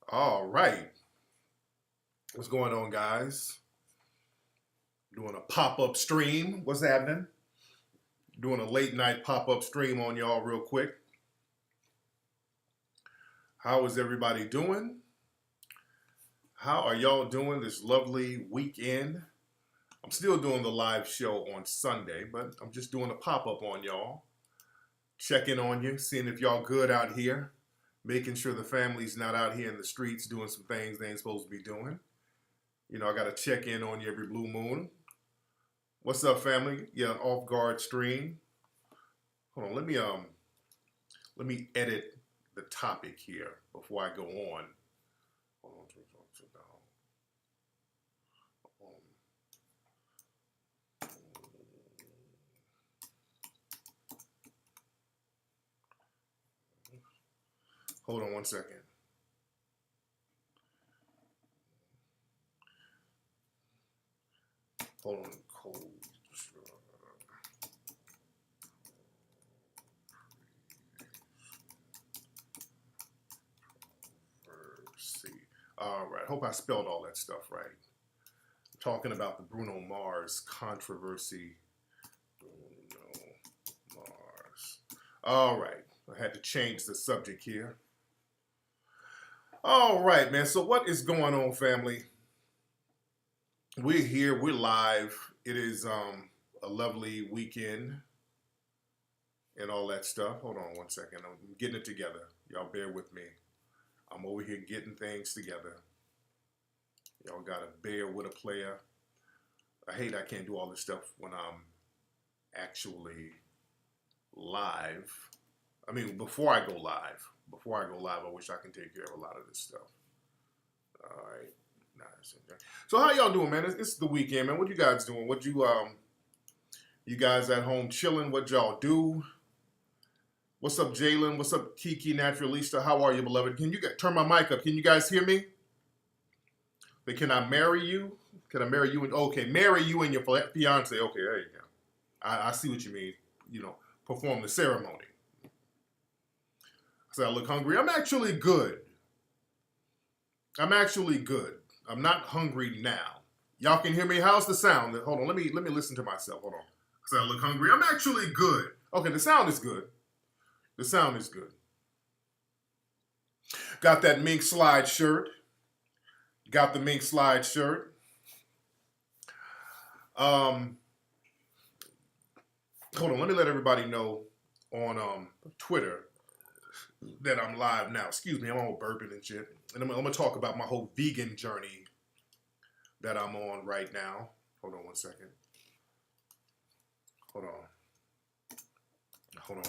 All right. What's going on, guys? Doing a pop up stream. What's happening? Doing a late night pop up stream on y'all, real quick. How is everybody doing? How are y'all doing this lovely weekend? I'm still doing the live show on Sunday, but I'm just doing a pop up on y'all. Checking on you, seeing if y'all good out here, making sure the family's not out here in the streets doing some things they ain't supposed to be doing. You know, I got to check in on you every blue moon. What's up, family? Yeah, off guard stream. Hold on, let me edit the topic here before I go on. Hold on, hold on 1 second. Hold on, cold. All right, hope I spelled all that stuff right. Talking about the Bruno Mars controversy. Bruno Mars. All right, I had to change the subject here. All right, man. So what is going on, family? We're here. We're live. It is a lovely weekend and all that stuff. Hold on 1 second. I'm getting it together. Y'all bear with me. I'm over here getting things together. Y'all gotta bear with a player. I hate I can't do all this stuff when I'm actually live. I mean, before I go live, I wish I can take care of a lot of this stuff. All right. Nice. So how y'all doing, man? It's the weekend, man. What you guys doing? You guys at home chilling? What y'all do? What's up, Jalen? What's up, Kiki Naturalista? How are you, beloved? Can you turn my mic up? Can you guys hear me? But can I marry you? Can I marry you? Okay, marry you and your fiance. Okay, there you go. I see what you mean. You know, perform the ceremony. So I look hungry. I'm actually good. I'm not hungry now. Y'all can hear me? How's the sound? Hold on, let me listen to myself. Hold on. So I look hungry. I'm actually good. Okay, the sound is good. The sound is good. Got that mink slide shirt. Got the mink slide shirt. Hold on, let me let everybody know on Twitter that I'm live now. Excuse me, I'm all burping and shit. And I'm gonna talk about my whole vegan journey that I'm on right now. Hold on 1 second. Hold on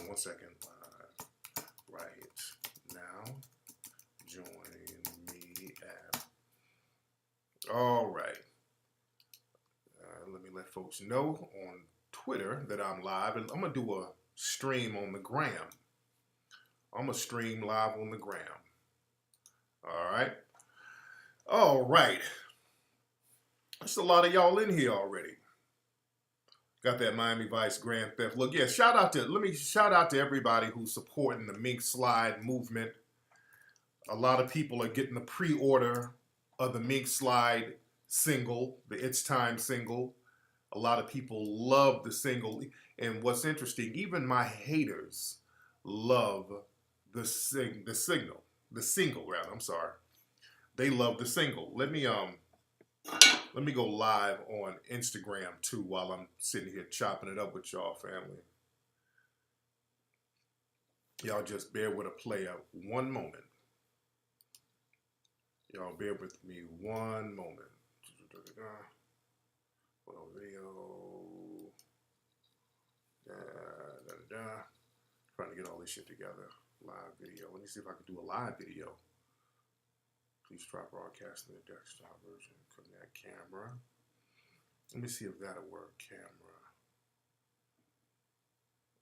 1 second. Right now, join me at. All right. Let me let folks know on Twitter that I'm live, and I'm gonna do a stream on the gram. I'm gonna stream live on the gram. All right. There's a lot of y'all in here already. Got that Miami Vice Grand Theft look. Yeah, let me shout out to everybody who's supporting the Mink Slide movement. A lot of people are getting the pre-order of the Mink Slide single, the It's Time single. A lot of people love the single. And what's interesting, even my haters love the single. I'm sorry. They love the single. Let me go live on Instagram too while I'm sitting here chopping it up with y'all, family. Y'all just bear with a player 1 moment. Y'all bear with me 1 moment. Video. Trying to get all this shit together. Live video. Let me see if I can do a live video. Please try broadcasting the desktop version. Connect camera. Let me see if that'll work. Camera.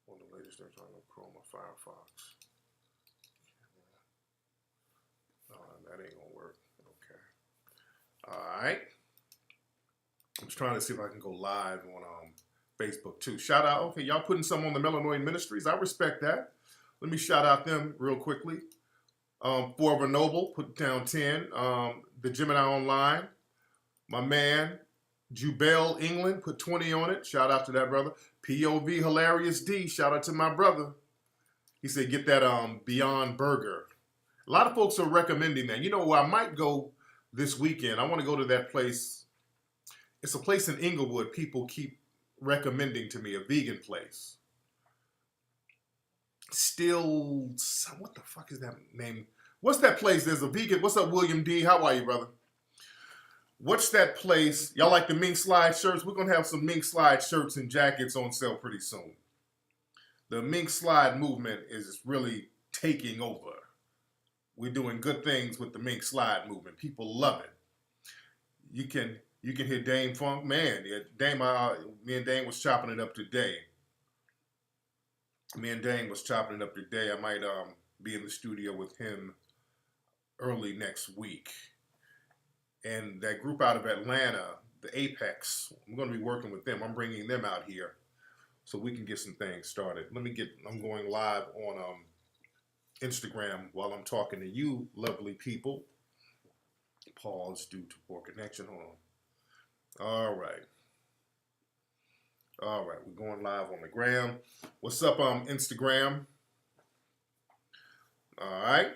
On the latest version of Chrome or Firefox. That ain't gonna work. Okay. Alright. I'm just trying to see if I can go live on Facebook too. Shout out, okay, y'all putting some on the Melanoid Ministries. I respect that. Let me shout out them real quickly. Forever Noble put down 10. The Gemini Online, my man, Jubel England put 20 on it. Shout out to that brother. POV Hilarious D, shout out to my brother. He said, get that Beyond Burger. A lot of folks are recommending that. You know where I might go this weekend? I want to go to that place. It's a place in Inglewood people keep recommending to me, a vegan place. Still, what the fuck is that name? What's that place? There's a vegan. What's up, William D? How are you, brother? What's that place? Y'all like the mink slide shirts? We're going to have some mink slide shirts and jackets on sale pretty soon. The mink slide movement is really taking over. We're doing good things with the mink slide movement. People love it. You can hear Dame Funk. Man, yeah, Dame, me and Dame was chopping it up today. I might be in the studio with him early next week. And that group out of Atlanta, the Apex, I'm going to be working with them. I'm bringing them out here so we can get some things started. I'm going live on Instagram while I'm talking to you, lovely people. Pause due to poor connection. Hold on. All right, we're going live on the gram. What's up, Instagram? All right.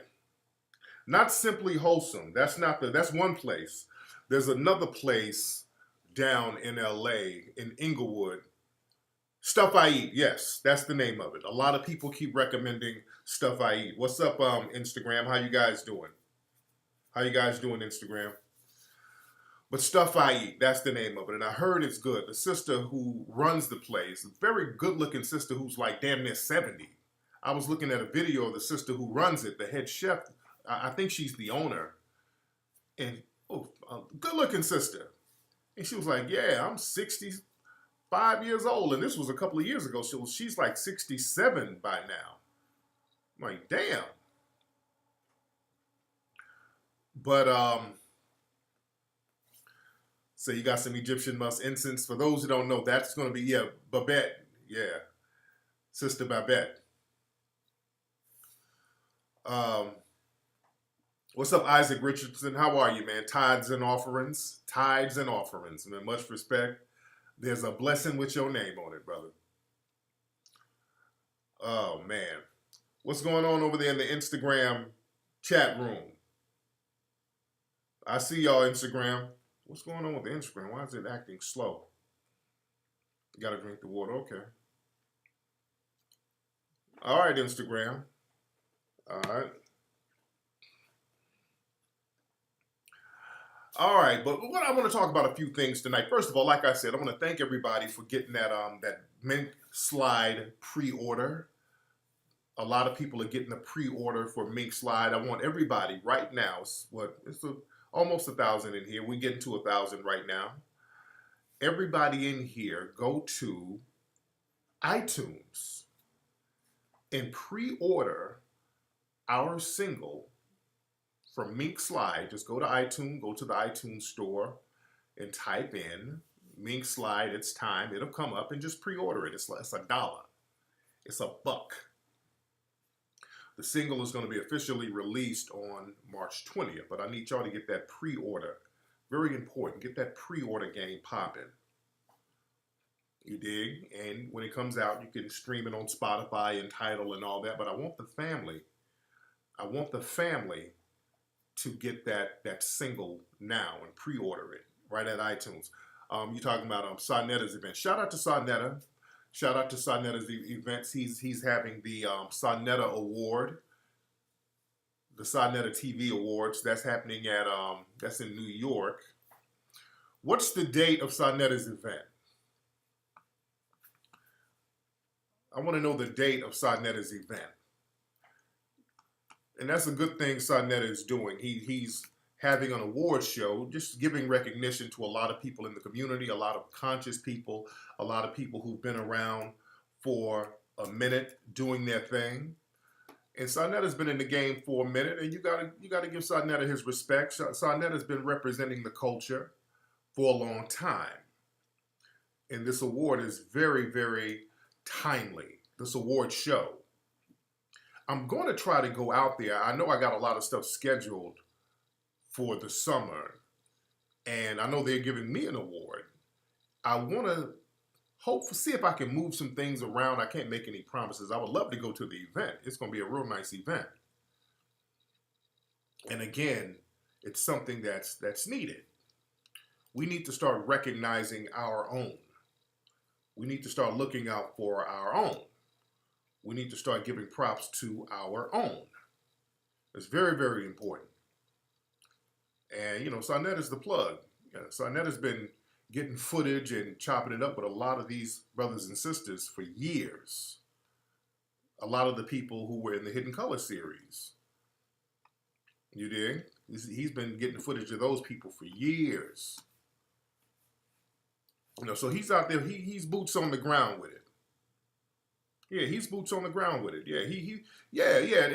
Not Simply Wholesome. That's one place. There's another place down in LA, in Inglewood. Stuff I Eat. Yes, that's the name of it. A lot of people keep recommending Stuff I Eat. What's up, Instagram? How you guys doing? Instagram? But Stuff I Eat, that's the name of it. And I heard it's good. The sister who runs the place, a very good-looking sister who's like damn near 70. I was looking at a video of the sister who runs it, the head chef. I think she's the owner. And, good-looking sister. And she was like, yeah, I'm 65 years old. And this was a couple of years ago. She's like 67 by now. I'm like, damn. But, so you got some Egyptian musk incense. For those who don't know, that's going to be, Babette. Yeah. Sister Babette. What's up, Isaac Richardson? How are you, man? Tithes and offerings, man. Much respect. There's a blessing with your name on it, brother. Oh, man. What's going on over there in the Instagram chat room? I see y'all, Instagram. What's going on with the Instagram? Why is it acting slow? You gotta drink the water. Okay. All right, Instagram. All right. All right, but what I want to talk about a few things tonight. First of all, like I said, I want to thank everybody for getting that Mint Slide pre-order. A lot of people are getting a pre-order for Mink Slide. I want everybody right now. It's almost 1,000 in here. We're getting to 1,000 right now. Everybody in here, go to iTunes and pre-order our single from Mink Slide. Just go to iTunes, go to the iTunes store and type in Mink Slide, It's Time. It'll come up and just pre-order it. It's $1. It's $1. The single is going to be officially released on March 20th, but I need y'all to get that pre-order. Very important. Get that pre-order game popping. You dig? And when it comes out, you can stream it on Spotify and Tidal and all that. But I want the family to get that single now and pre-order it right at iTunes. You're talking about Sarnetta's event. Shout out to Sarnetta. Shout out to Sarnetta's events. He's having the Sarnetta Award, the Sarnetta TV Awards. That's happening at that's in New York. What's the date of Sarnetta's event? I want to know the date of Sarnetta's event. And that's a good thing Sarnetta is doing. He's having an award show, just giving recognition to a lot of people in the community, a lot of conscious people, a lot of people who've been around for a minute doing their thing. And Sarnetta's been in the game for a minute, and you gotta give Sarnetta his respect. Sarnetta's been representing the culture for a long time. And this award is very, very timely, this award show. I'm going to try to go out there. I know I got a lot of stuff scheduled for the summer, and I know they're giving me an award. I want to see if I can move some things around. I can't make any promises. I would love to go to the event. It's going to be a real nice event. And again, it's something that's needed. We need to start recognizing our own. We need to start looking out for our own. We need to start giving props to our own. It's very, very important. And, you know, Sarnetta is the plug. Sarnetta has been getting footage and chopping it up with a lot of these brothers and sisters for years. A lot of the people who were in the Hidden Color series. You dig? He's been getting footage of those people for years. You know, so he's out there. He's boots on the ground with it. Yeah, he's boots on the ground with it. Yeah,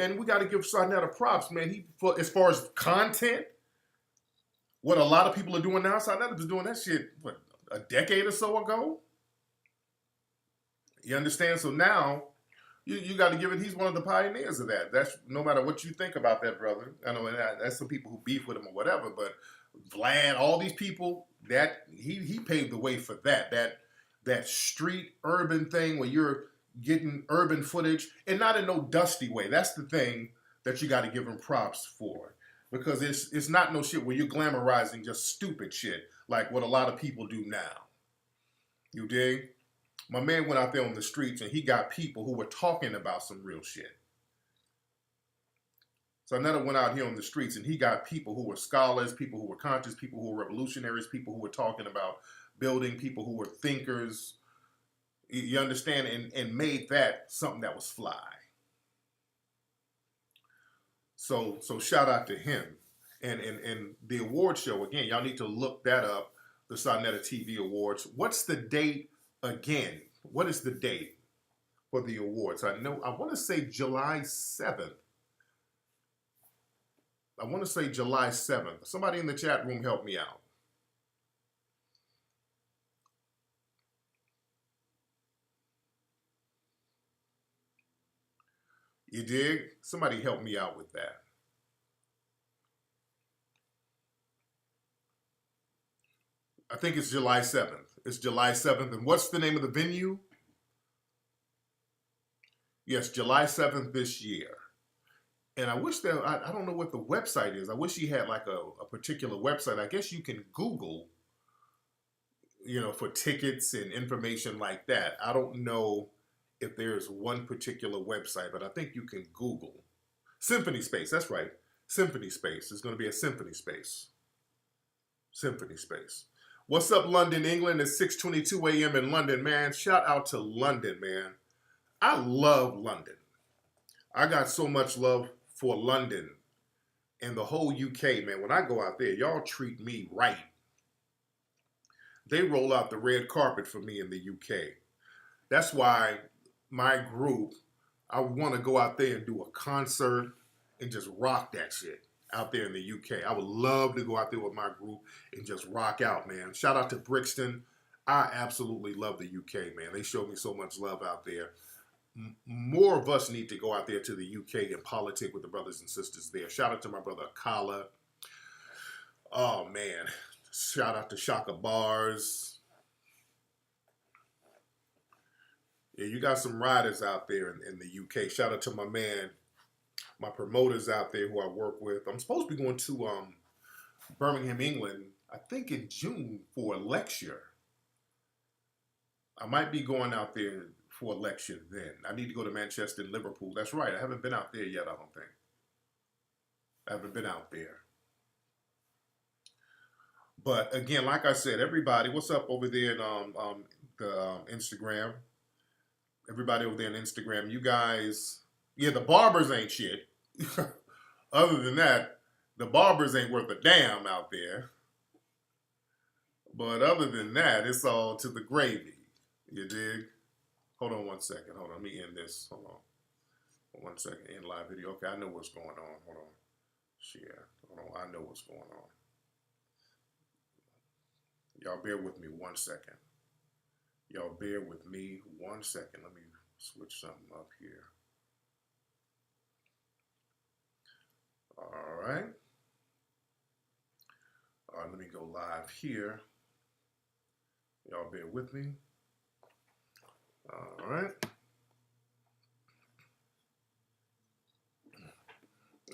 and we got to give Sarnetta props, man. As far as content, what a lot of people are doing now, Sarnetta was doing that shit, what, a decade or so ago? You understand? So now, you got to give it, he's one of the pioneers of that. That's, no matter what you think about that brother. I know, and that's some people who beef with him or whatever, but Vlad, all these people, that he paved the way for that street urban thing where you're getting urban footage, and not in no dusty way. That's the thing that you got to give him props for, because it's not no shit where you're glamorizing just stupid shit like what a lot of people do now. You dig? My man went out there on the streets and he got people who were talking about some real shit. So Netta went out here on the streets and he got people who were scholars, people who were conscious, people who were revolutionaries, people who were talking about building, people who were thinkers. You understand? And made that something that was fly. So shout out to him. And the award show, again, y'all need to look that up, the Sarnetta TV Awards. What's the date again? What is the date for the awards? I want to say July 7th. I want to say July 7th. Somebody in the chat room help me out. You dig? Somebody help me out with that. I think it's July 7th. It's July 7th. And what's the name of the venue? Yes, July 7th this year. And I wish that, I don't know what the website is. I wish he had like a particular website. I guess you can Google, you know, for tickets and information like that. I don't know if there's one particular website, but I think you can Google. Symphony Space, that's right. Symphony Space. It's going to be a Symphony Space. Symphony Space. What's up, London, England? It's 6:22 a.m. in London, man. Shout out to London, man. I love London. I got so much love for London and the whole UK, man. When I go out there, y'all treat me right. They roll out the red carpet for me in the UK. That's why my group, I want to go out there and do a concert and just rock that shit out there in the UK. I would love to go out there with my group and just rock out, man. Shout out to Brixton. I absolutely love the UK, man. They showed me so much love out there. More of us need to go out there to the UK and politic with the brothers and sisters there. Shout out to my brother Akala. Oh, man. Shout out to Shaka Bars. Yeah, you got some riders out there in the UK. Shout out to my man, my promoters out there who I work with. I'm supposed to be going to Birmingham, England, I think in June for a lecture. I might be going out there for a lecture then. I need to go to Manchester and Liverpool. That's right. I haven't been out there yet, I don't think. I haven't been out there. But again, like I said, everybody, what's up over there in the Instagram? Everybody over there on Instagram, you guys, yeah, the barbers ain't shit. Other than that, the barbers ain't worth a damn out there. But other than that, it's all to the gravy. You dig? Hold on one second. Hold on. Let me end this. Hold on. 1 second. End live video. Okay, I know what's going on. Hold on. Share. Hold on. I know what's going on. Y'all bear with me 1 second. Y'all bear with me 1 second. Let me switch something up here. All right. Let me go live here. Y'all bear with me. All right.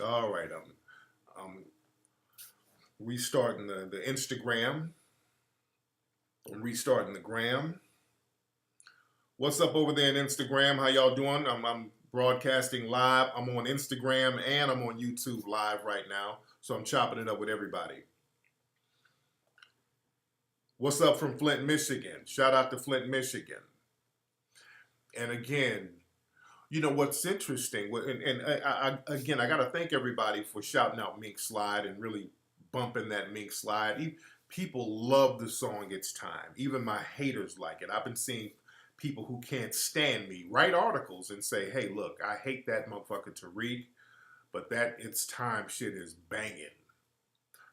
All right. I'm restarting the Instagram. I'm restarting the gram. What's up over there in Instagram? How y'all doing? I'm broadcasting live. I'm on Instagram and I'm on YouTube live right now. So I'm chopping it up with everybody. What's up from Flint, Michigan? Shout out to Flint, Michigan. And again, you know what's interesting, again, I got to thank everybody for shouting out Mink Slide and really bumping that Mink Slide. People love the song It's Time. Even my haters like it. I've been seeing people who can't stand me write articles and say, hey, look, I hate that motherfucker Tariq, but that It's Time shit is banging.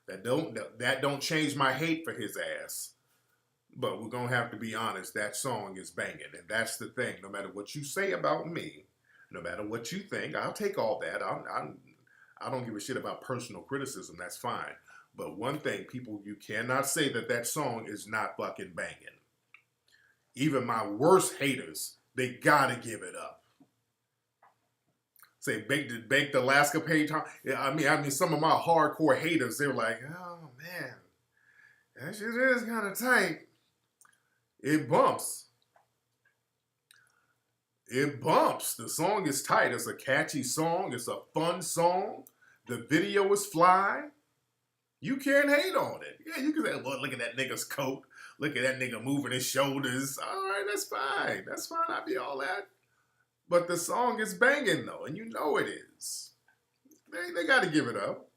That don't change my hate for his ass. But we're going to have to be honest, that song is banging. And that's the thing. No matter what you say about me, no matter what you think, I'll take all that. I don't give a shit about personal criticism. That's fine. But one thing, people, you cannot say that that song is not fucking banging. Even my worst haters, they got to give it up. Say, baked Alaska page. I mean, some of my hardcore haters, they're like, oh, man, that shit is kind of tight. It bumps. It bumps. The song is tight. It's a catchy song. It's a fun song. The video is fly. You can't hate on it. Yeah, you can say, well, look at that nigga's coat. Look at that nigga moving his shoulders. All right, that's fine. That's fine. I'll be all that. But the song is banging, though, and you know it is. They got to give it up.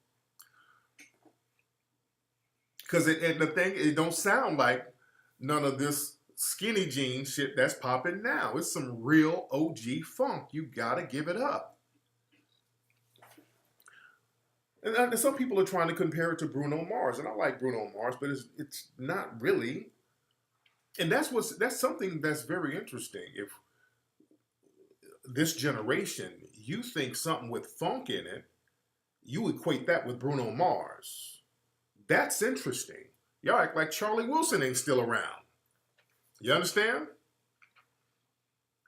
Because the thing, it don't sound like none of this skinny jeans shit that's popping now. It's some real OG funk. You gotta give it up. And some people are trying to compare it to Bruno Mars, and I like Bruno Mars, but it's not really. And that's something that's very interesting. If this generation, you think something with funk in it, you equate that with Bruno Mars. That's interesting. Y'all act like Charlie Wilson ain't still around. You understand?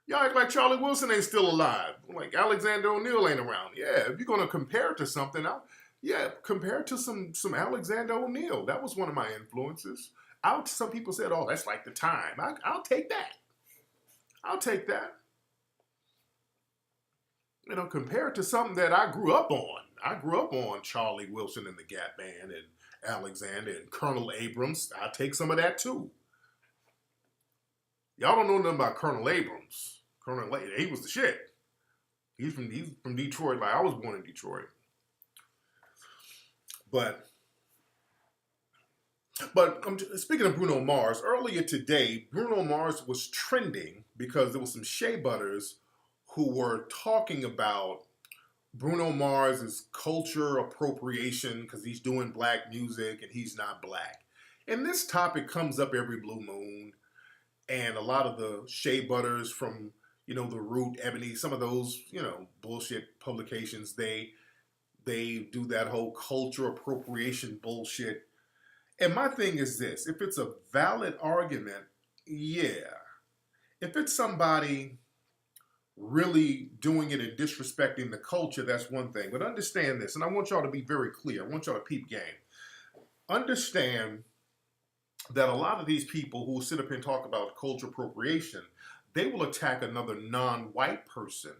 Y'all act like Charlie Wilson ain't still alive. Like Alexander O'Neal ain't around. Yeah, if you're going to compare it to something, compare it to some Alexander O'Neal. That was one of my influences. Some people said, oh, that's like the time. I'll take that. I'll take that. You know, compare it to something that I grew up on. I grew up on Charlie Wilson and the Gap Band and Alexander and Colonel Abrams. I'll take some of that too. Y'all don't know nothing about Colonel Abrams. He was the shit. He's from Detroit. Like I was born in Detroit. But speaking of Bruno Mars, earlier today, Bruno Mars was trending because there was some shea butters who were talking about Bruno Mars' culture appropriation because he's doing black music and he's not black. And this topic comes up every blue moon. And a lot of the shea butters from, The Root, Ebony, some of those, bullshit publications, they do that whole culture appropriation bullshit. And my thing is this, if it's a valid argument, yeah. If it's somebody really doing it and disrespecting the culture, that's one thing. But understand this, and I want y'all to be very clear. I want y'all to peep game. Understand that a lot of these people who sit up here and talk about culture appropriation, they will attack another non-white person.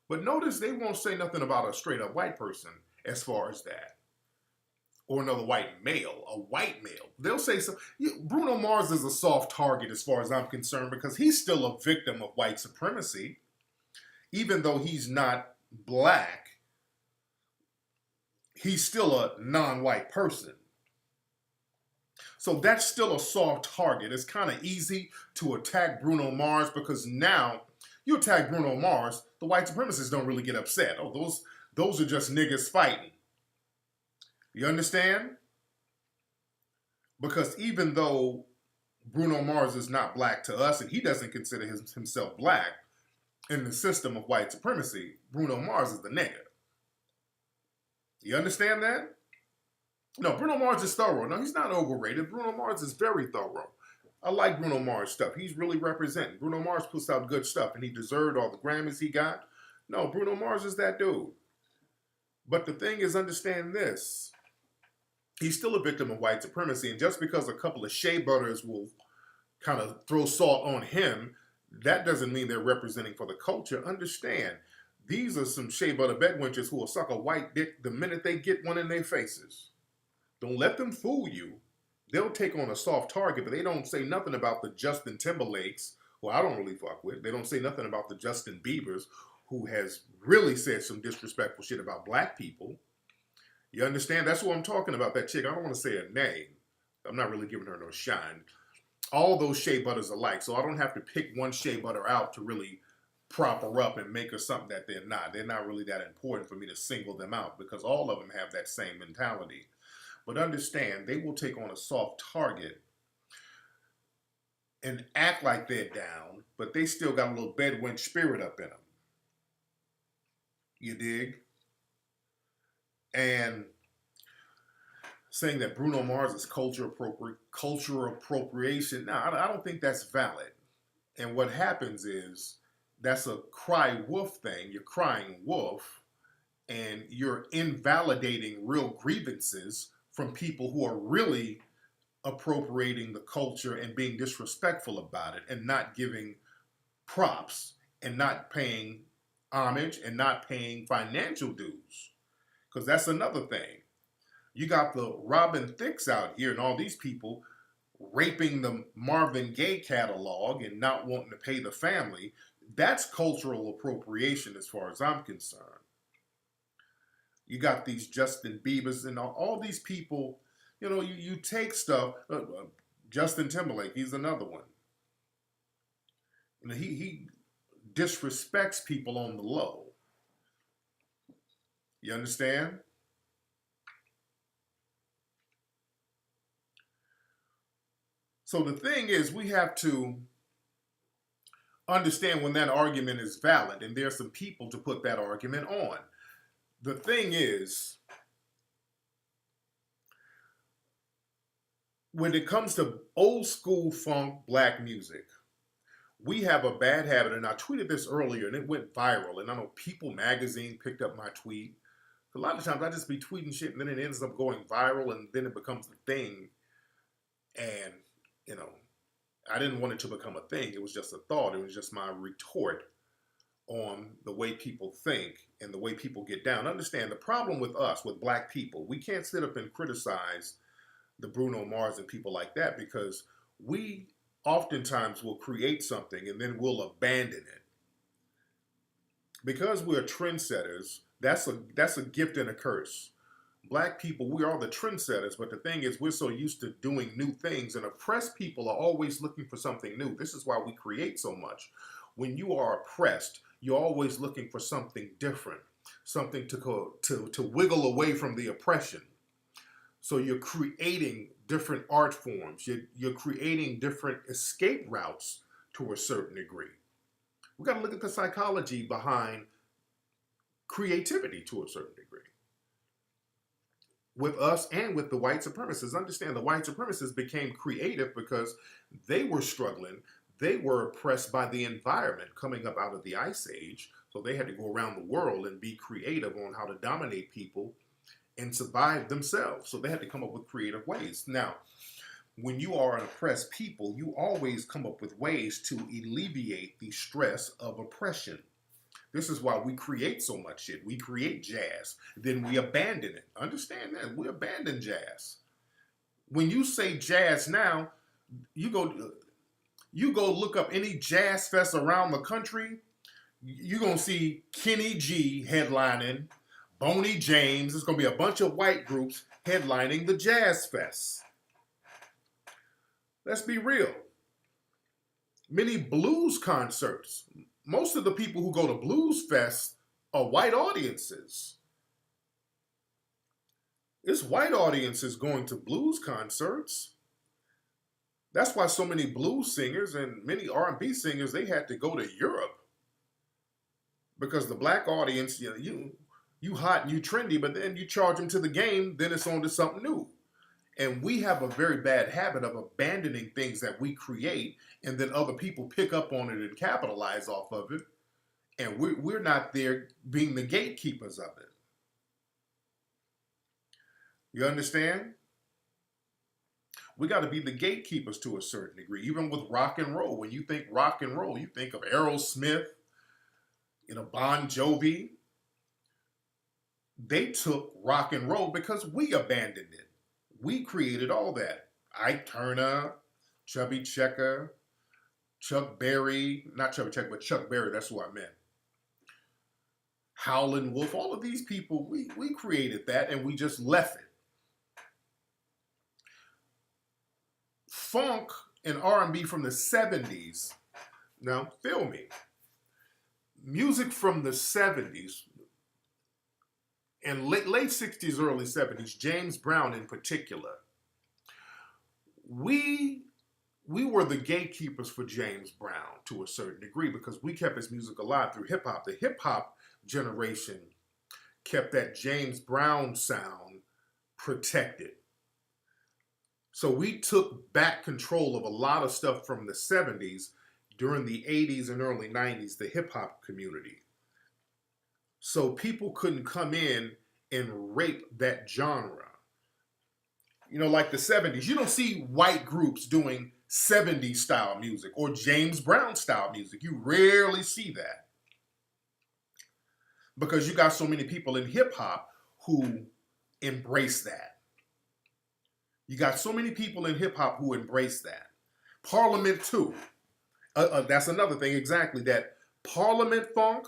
But notice they won't say nothing about a straight-up white person as far as that. Or another white male, a white male. They'll say Bruno Mars is a soft target as far as I'm concerned because he's still a victim of white supremacy. Even though he's not black, he's still a non-white person. So that's still a soft target. It's kind of easy to attack Bruno Mars because now you attack Bruno Mars, the white supremacists don't really get upset. Oh, those are just niggas fighting. You understand? Because even though Bruno Mars is not black to us and he doesn't consider himself black, in the system of white supremacy, Bruno Mars is the nigga. You understand that? No, Bruno Mars is thorough. No, he's not overrated. Bruno Mars is very thorough. I like Bruno Mars stuff. He's really representing. Bruno Mars puts out good stuff, and he deserved all the Grammys he got. No, Bruno Mars is that dude. But the thing is, understand this. He's still a victim of white supremacy, and just because a couple of shea butters will kind of throw salt on him, that doesn't mean they're representing for the culture. Understand, these are some shea butter bedwenches who will suck a white dick the minute they get one in their faces. Don't let them fool you. They'll take on a soft target, but they don't say nothing about the Justin Timberlakes, who I don't really fuck with. They don't say nothing about the Justin Biebers, who has really said some disrespectful shit about black people. You understand? That's what I'm talking about, that chick. I don't want to say her name. I'm not really giving her no shine. All those shea butters are alike, so I don't have to pick one shea butter out to really prop her up and make her something that they're not. They're not really that important for me to single them out because all of them have that same mentality. But understand, they will take on a soft target and act like they're down, but they still got a little bedwench spirit up in them. You dig? And saying that Bruno Mars is cultural appropriation, no, I don't think that's valid. And what happens is that's a cry wolf thing. You're crying wolf, and you're invalidating real grievances from people who are really appropriating the culture and being disrespectful about it and not giving props and not paying homage and not paying financial dues. Because that's another thing. You got the Robin Thicke's out here and all these people raping the Marvin Gaye catalog and not wanting to pay the family. That's cultural appropriation as far as I'm concerned. You got these Justin Biebers and all these people, you know, you take stuff, Justin Timberlake, he's another one. You know, he disrespects people on the low. You understand? So the thing is, we have to understand when that argument is valid, and there are some people to put that argument on. The thing is, when it comes to old school funk black music, we have a bad habit, and I tweeted this earlier, and it went viral, and I know People Magazine picked up my tweet. A lot of times I just be tweeting shit, and then it ends up going viral, and then it becomes a thing, and you know, I didn't want it to become a thing. It was just a thought. It was just my retort on the way people think and the way people get down. Understand, the problem with us, with black people, we can't sit up and criticize the Bruno Mars and people like that because we oftentimes will create something and then we'll abandon it. Because we're trendsetters, that's a gift and a curse. Black people, we are the trendsetters, but the thing is, we're so used to doing new things, and oppressed people are always looking for something new. This is why we create so much. When you are oppressed, you're always looking for something different, something to wiggle away from the oppression. So you're creating different art forms. You're creating different escape routes to a certain degree. We got to look at the psychology behind creativity to a certain degree. With us and with the white supremacists. Understand, the white supremacists became creative because they were struggling. They were oppressed by the environment coming up out of the Ice Age. So they had to go around the world and be creative on how to dominate people and survive themselves. So they had to come up with creative ways. Now, when you are an oppressed people, you always come up with ways to alleviate the stress of oppression. This is why we create so much shit. We create jazz, then we abandon it. Understand that? We abandon jazz. When you say jazz now, you go look up any jazz fest around the country, you're going to see Kenny G headlining, Boney James. There's going to be a bunch of white groups headlining the jazz fest. Let's be real. Many blues concerts. Most of the people who go to Blues Fest are white audiences. It's white audiences going to blues concerts. That's why so many blues singers and many R&B singers, they had to go to Europe. Because the black audience, You hot and you trendy, but then you charge them to the game, then it's on to something new. And we have a very bad habit of abandoning things that we create, and then other people pick up on it and capitalize off of it. And we're not there being the gatekeepers of it. You understand? We got to be the gatekeepers to a certain degree. Even with rock and roll, when you think rock and roll, you think of Aerosmith, Bon Jovi. They took rock and roll because we abandoned it. We created all that. Ike Turner, Chubby Checker, Chuck Berry, not Chubby Checker, but Chuck Berry, that's who I meant. Howlin' Wolf, all of these people, we created that and we just left it. Funk and R&B from the 70s, now feel me, music from the 70s and late 60s, early 70s, James Brown in particular, we were the gatekeepers for James Brown to a certain degree because we kept his music alive through hip hop. The hip hop generation kept that James Brown sound protected. So we took back control of a lot of stuff from the 70s during the 80s and early 90s, the hip hop community. So people couldn't come in and rape that genre. Like the 70s, you don't see white groups doing 70s style music or James Brown style music. You rarely see that. Because you got so many people in hip hop who embrace that. You got so many people in hip hop who embrace that. Parliament too. That's another thing exactly, that Parliament funk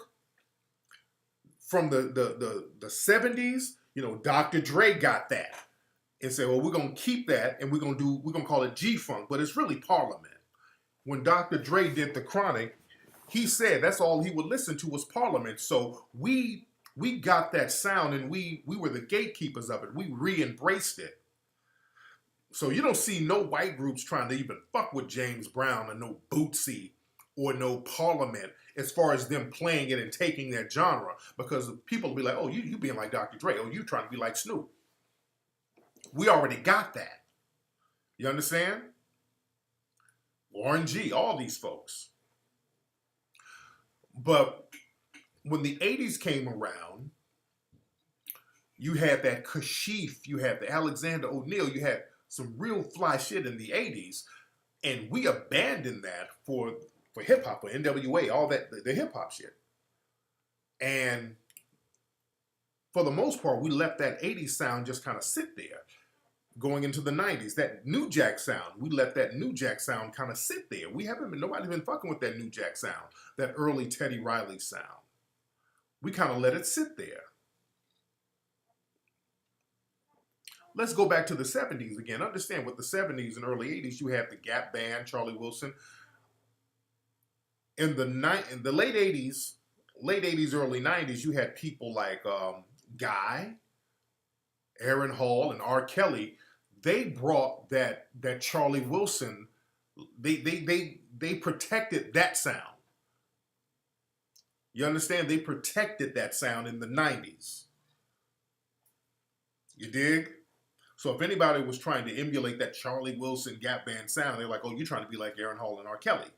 from the 70s, Dr. Dre got that and said, well, we're going to keep that and we're going to call it G-Funk, but it's really Parliament. When Dr. Dre did The Chronic, he said that's all he would listen to was Parliament. So we got that sound and we were the gatekeepers of it. We re-embraced it. So you don't see no white groups trying to even fuck with James Brown or no Bootsy or no Parliament as far as them playing it and taking that genre, because people will be like, oh, you being like Dr. Dre, oh, you trying to be like Snoop. We already got that. You understand? Warren G, all these folks. But when the 80s came around, you had that Kashif, you had the Alexander O'Neal, you had some real fly shit in the 80s, and we abandoned that for hip hop, for NWA, all that, the hip hop shit. And for the most part, we let that 80s sound just kind of sit there. Going into the 90s, that New Jack sound, we let that New Jack sound kind of sit there. Nobody's been fucking with that New Jack sound, that early Teddy Riley sound. We kind of let it sit there. Let's go back to the 70s again. Understand, with the 70s and early 80s, you had the Gap Band, Charlie Wilson. In the late 80s, early 90s, you had people like Guy, Aaron Hall, and R. Kelly. They brought that Charlie Wilson. They protected that sound. You understand? They protected that sound in the 90s. You dig? So if anybody was trying to emulate that Charlie Wilson Gap Band sound, they're like, oh, you're trying to be like Aaron Hall and R. Kelly.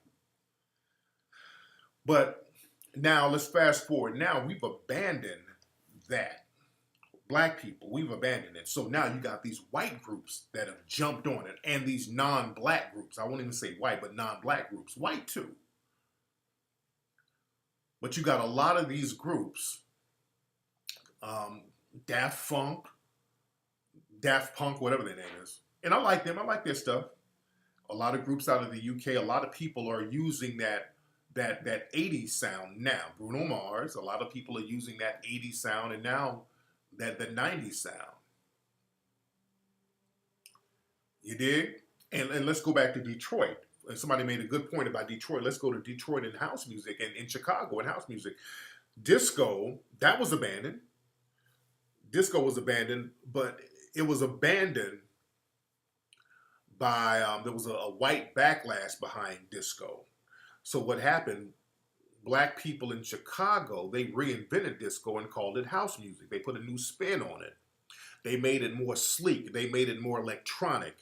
But now let's fast forward. Now we've abandoned that. Black people, we've abandoned it. So now you got these white groups that have jumped on it, and these non-black groups. I won't even say white, but non-black groups. White too. But you got a lot of these groups. Daft Punk, whatever their name is. And I like them. I like their stuff. A lot of groups out of the UK, a lot of people are using that 80s sound now. Bruno Mars, a lot of people are using that 80s sound, and now the 90s sound. You dig? And let's go back to Detroit. Somebody made a good point about Detroit. Let's go to Detroit and house music, and in Chicago and house music. Disco, that was abandoned. Disco was abandoned, but it was abandoned by, there was a white backlash behind disco. So what happened, black people in Chicago, they reinvented disco and called it house music. They put a new spin on it. They made it more sleek. They made it more electronic.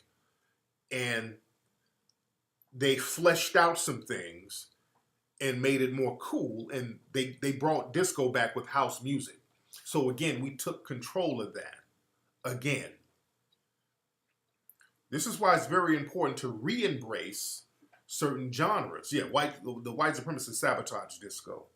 And they fleshed out some things and made it more cool. And they brought disco back with house music. So again, we took control of that. Again. This is why it's very important to re-embrace certain genres. Yeah, the white supremacists sabotage disco.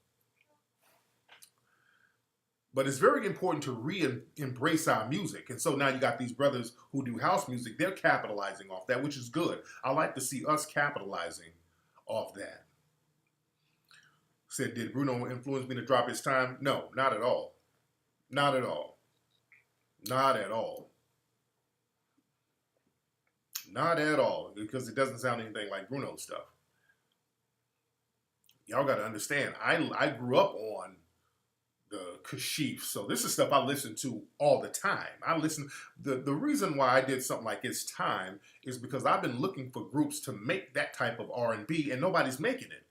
But it's very important to re-embrace our music. And so now you got these brothers who do house music. They're capitalizing off that, which is good. I like to see us capitalizing off that. Said, did Bruno influence me to drop his time? No, not at all. Not at all. Not at all. Not at all. Because it doesn't sound anything like Bruno's stuff. Y'all got to understand, I grew up on the Kashif, so this is stuff I listen to all the time. The reason why I did something like It's Time is because I've been looking for groups to make that type of R&B, and nobody's making it.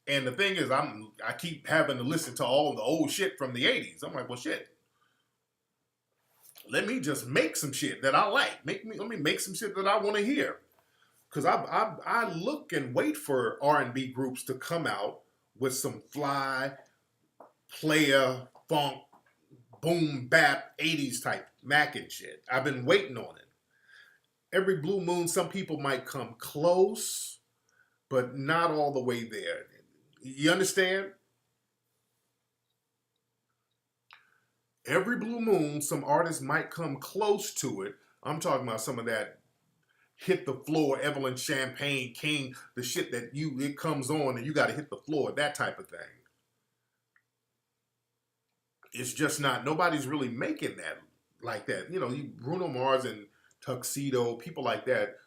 And the thing is, I keep having to listen to all the old shit from the 80s. I'm like, well, shit. Let me just make some shit that I like. Let me make some shit that I want to hear. Because I look and wait for R&B groups to come out with some fly, player, funk, boom, bap, 80s type Mac and shit. I've been waiting on it. Every blue moon, some people might come close, but not all the way there. You understand? Every blue moon, some artists might come close to it. I'm talking about some of that hit the floor, Evelyn Champagne King, the shit that it comes on and you got to hit the floor, that type of thing. It's just not, nobody's really making that like that. You know, Bruno Mars and Tuxedo, people like that,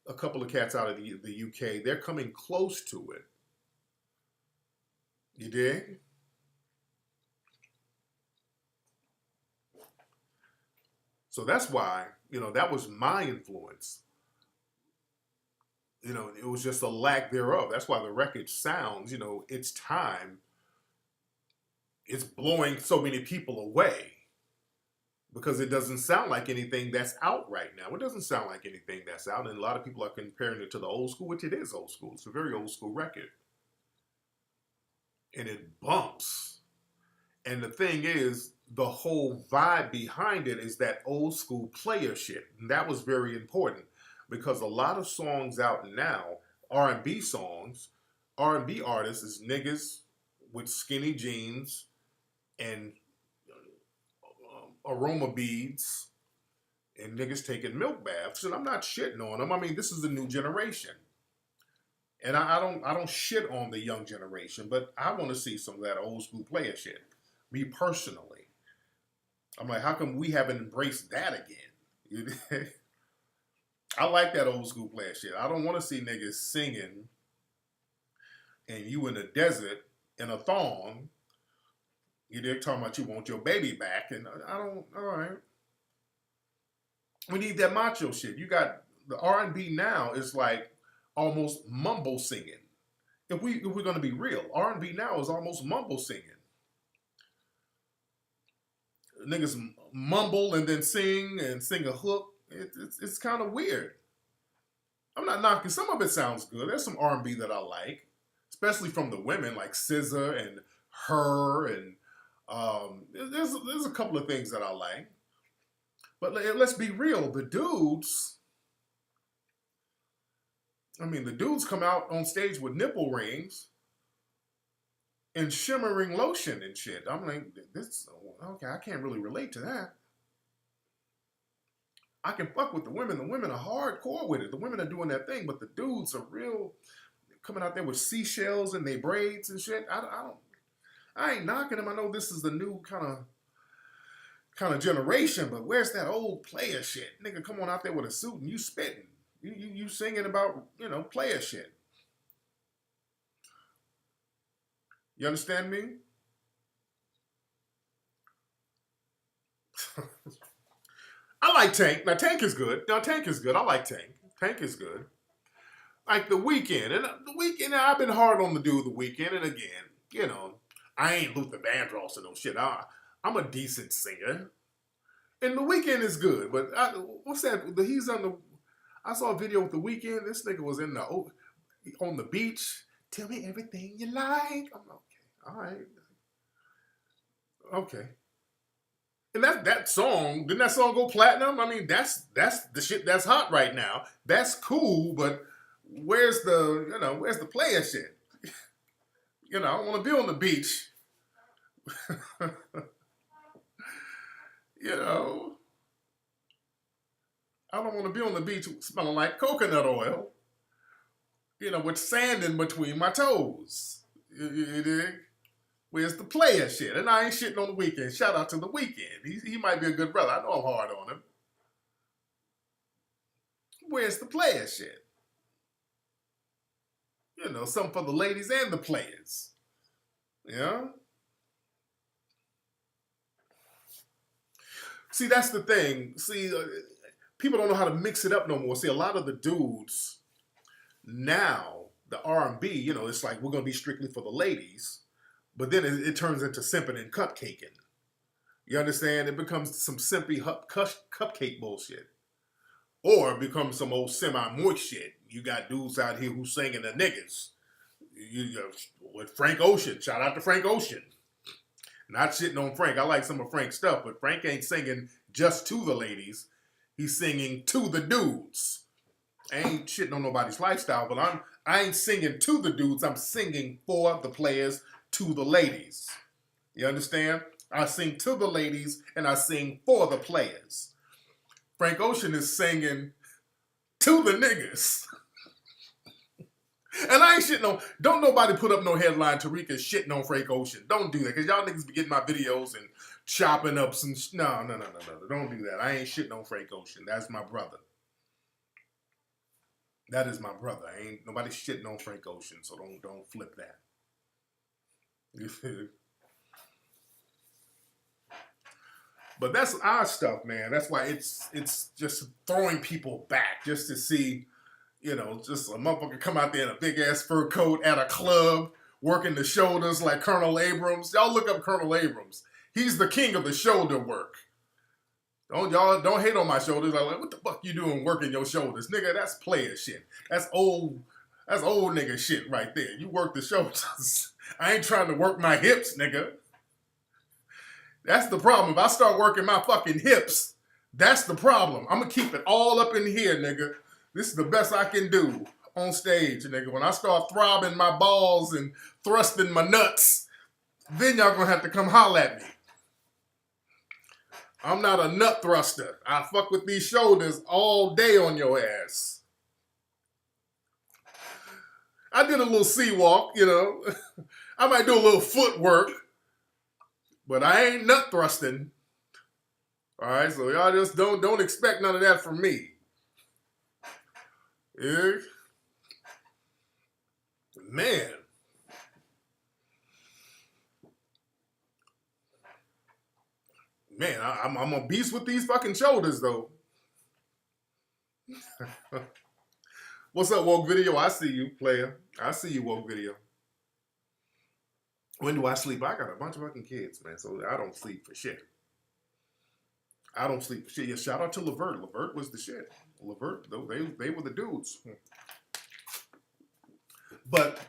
a couple of cats out of the UK, they're coming close to it. You dig? So that's why, that was my influence. It was just a lack thereof. That's why the record sounds, It's Time. It's blowing so many people away because it doesn't sound like anything that's out right now. It doesn't sound like anything that's out. And a lot of people are comparing it to the old school, which it is old school. It's a very old school record. And it bumps. And the thing is, the whole vibe behind it is that old school player shit. And that was very important. Because a lot of songs out now, R&B songs, R&B artists is niggas with skinny jeans and aroma beads and niggas taking milk baths. And I'm not shitting on them. I mean, this is a new generation. And I don't shit on the young generation, but I want to see some of that old school player shit. Me personally. I'm like, how come we haven't embraced that again? I like that old school player shit. I don't want to see niggas singing and you in the desert in a thong. They're talking about you want your baby back. And all right. We need that macho shit. You got the R&B now is like almost mumble singing. If we're going to be real, R&B now is almost mumble singing. Niggas mumble and then sing a hook. It's kind of weird. I'm not knocking. Some of it sounds good. There's some R&B that I like, especially from the women like SZA and Her, and there's a couple of things that I like. But let's be real. The dudes come out on stage with nipple rings and shimmering lotion and shit. I'm like, okay, I can't really relate to that. I can fuck with the women. The women are hardcore with it. The women are doing their thing, but the dudes are real coming out there with seashells in their braids and shit. I ain't knocking them. I know this is the new kind of generation, but where's that old player shit? Nigga, come on out there with a suit and you spitting. You singing about, player shit. You understand me? I like Tank. Now, Tank is good. I like Tank. Tank is good. Like The Weeknd. And The Weeknd, I've been hard on the dude The Weeknd. And again, you know, I ain't Luther Vandross or no shit. I'm a decent singer. And The Weeknd is good. But what's that? He's on the... I saw a video with The Weeknd. This nigga was on the beach. Tell me everything you like. I'm okay. All right. Okay. And that song, didn't that song go platinum? I mean, that's the shit that's hot right now. That's cool, but where's the player shit? I don't want to be on the beach. I don't want to be on the beach smelling like coconut oil, with sand in between my toes. You dig? Where's the player shit? And I ain't shitting on The Weeknd. Shout out to The Weeknd. He might be a good brother. I know I'm hard on him. Where's the player shit? Something for the ladies and the players. Yeah? See, that's the thing. See, people don't know how to mix it up no more. See, a lot of the dudes now, the R&B, it's like we're going to be strictly for the ladies. But then it turns into simping and cupcaking. You understand? It becomes some simpy cupcake bullshit. Or it becomes some old semi-moist shit. You got dudes out here who singing the niggas. With Frank Ocean. Shout out to Frank Ocean. Not shitting on Frank. I like some of Frank's stuff, but Frank ain't singing just to the ladies. He's singing to the dudes. I ain't shitting on nobody's lifestyle, but I ain't singing to the dudes. I'm singing for the players, to the ladies. You understand? I sing to the ladies and I sing for the players. Frank Ocean is singing to the niggas. And I ain't shitting on, don't nobody put up no headline, Tariq is shitting on Frank Ocean. Don't do that, because y'all niggas be getting my videos and chopping up some, no, don't do that. I ain't shitting on Frank Ocean. That's my brother. That is my brother. Ain't nobody shitting on Frank Ocean, so don't flip that. But that's our stuff, man. That's why it's just throwing people back just to see, just a motherfucker come out there in a big ass fur coat at a club, working the shoulders like Colonel Abrams. Y'all look up Colonel Abrams. He's the king of the shoulder work. Don't hate on my shoulders. I'm like, what the fuck you doing working your shoulders? Nigga, that's player shit. That's old nigga shit right there. You work the shoulders. I ain't trying to work my hips, nigga. That's the problem. If I start working my fucking hips, that's the problem. I'm going to keep it all up in here, nigga. This is the best I can do on stage, nigga. When I start throbbing my balls and thrusting my nuts, then y'all going to have to come holler at me. I'm not a nut thruster. I fuck with these shoulders all day on your ass. I did a little sea walk, I might do a little footwork, but I ain't nut thrusting. All right, so y'all just don't expect none of that from me. Yeah. Man. Man, I'm a beast with these fucking shoulders, though. What's up, Woke Video? I see you, player. I see you, Woke Video. When do I sleep? I got a bunch of fucking kids, man, so I don't sleep for shit. I don't sleep for shit. Yeah, shout out to Levert. Levert was the shit. Levert, they were the dudes. But